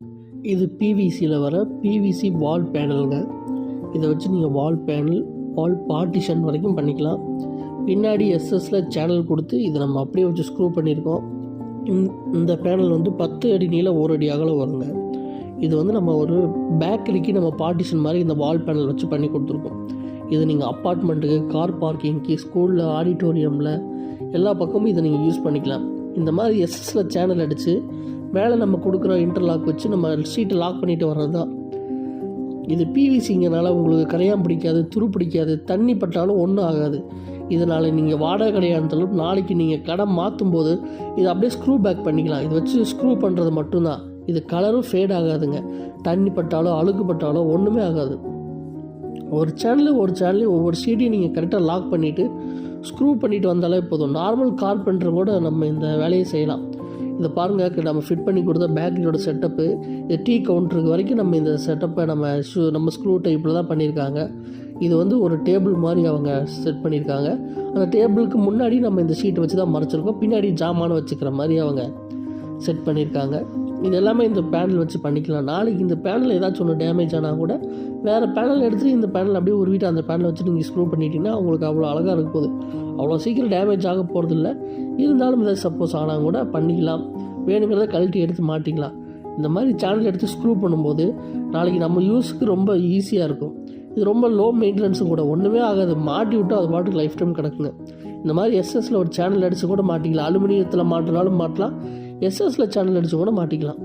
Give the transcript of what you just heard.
இது பிவிசியில் வர பிவிசி வால் பேனலுங்க. இதை வச்சு நீங்கள் வால் பேனல், வால் பார்ட்டிஷன் வரைக்கும் பண்ணிக்கலாம். பின்னாடி எஸ்எஸில் சேனல் கொடுத்து இதை நம்ம அப்படியே வச்சு ஸ்க்ரூ பண்ணியிருக்கோம். இந்த பேனல் வந்து 10 அடி நீளம் 1 அடி அகலம் வருங்க. இது வந்து நம்ம ஒரு பேக்கரிக்கு நம்ம பார்ட்டிஷன் மாதிரி இந்த வால் பேனல் வச்சு பண்ணி கொடுத்துருக்கோம். இது நீங்கள் அப்பார்ட்மெண்ட்டுக்கு, கார் பார்க்கிங்க்கு, ஸ்கூலில், ஆடிட்டோரியமில் எல்லா பக்கமும் இதை நீங்கள் யூஸ் பண்ணிக்கலாம். இந்த மாதிரி எஸ்எஸில் சேனல் அடித்து மேலே நம்ம கொடுக்குற இன்டர்லாக் வச்சு நம்ம ஷீட்டை லாக் பண்ணிட்டு வர்றது தான். இது பிவிசிங்கிறனால உங்களுக்கு கரையான் பிடிக்காது, துரு பிடிக்காது, தண்ணி பட்டாலும் ஒன்றும் ஆகாது. இதனால் நீங்கள் வாடகை கடையானதாலும் நாளைக்கு நீங்கள் கடை மாற்றும் போது இதை அப்படியே ஸ்க்ரூ பேக் பண்ணிக்கலாம். இதை வச்சு ஸ்க்ரூ பண்ணுறது மட்டும்தான். இது கலரும் ஃபேட் ஆகாதுங்க. தண்ணி பட்டாலோ அழுக்கு பட்டாலோ ஒன்றுமே ஆகாது. ஒரு சேனலையும் ஒவ்வொரு ஷீட்டையும் நீங்கள் கரெக்டாக லாக் பண்ணிவிட்டு ஸ்க்ரூ பண்ணிவிட்டு வந்தாலே போதும். நார்மல் கார்பெண்டர் கூட நம்ம இந்த வேலையை செய்யலாம். இதை பாருங்கள், நம்ம ஃபிட் பண்ணி கொடுத்த பேக்கரியோட செட்டப்பு, இது டீ கவுண்டருக்கு வரைக்கும் நம்ம இந்த செட்டப்பை நம்ம ஸ்க்ரூ டைப்பில் தான் பண்ணியிருக்காங்க. இது வந்து ஒரு டேபிள் மாதிரி அவங்க செட் பண்ணியிருக்காங்க. அந்த டேபிளுக்கு முன்னாடி நம்ம இந்த ஷீட்டை வச்சு தான் மறைச்சிருக்கோம். பின்னாடி ஜாமான் வச்சுக்கிற மாதிரி அவங்க செட் பண்ணியிருக்காங்க. இது எல்லாமே இந்த பேனல் வச்சு பண்ணிக்கலாம். நாளைக்கு இந்த பேனல் ஏதாச்சும் ஒன்று டேமேஜ் ஆனால் கூட வேறு பேனல் எடுத்து இந்த பேனல் அப்படியே உருவிட்டு அந்த பேனலை வச்சு நீங்கள் ஸ்க்ரூ பண்ணிட்டீங்கன்னா உங்களுக்கு அவ்வளோ அழகாக இருக்க போகுது. அவ்வளோ சீக்கிரம் டேமேஜ் ஆக போகிறதில்ல. இருந்தாலும் இதை சப்போஸ் ஆனால் கூட பண்ணிக்கலாம். வேணுங்கிறத கழட்டி எடுத்து மாட்டிக்கலாம். இந்த மாதிரி சேனல் எடுத்து ஸ்க்ரூ பண்ணும்போது நாளைக்கு நம்ம யூஸுக்கு ரொம்ப ஈஸியாக இருக்கும். இது ரொம்ப லோ மெயின்டெனன்ஸும் கூட, ஒன்றுமே ஆகாது. மாட்டி விட்டு அது பாட்டுக்கு லைஃப் டைம் கிடக்குங்க. இந்த மாதிரி எஸ்எஸில் ஒரு சேனல் அடித்து கூட மாட்டிக்கலாம். அலுமினியத்தில் மாட்டினாலும் மாட்டலாம், எஸ்எஸில் சேனல் அடித்து கூட மாட்டிக்கலாம்.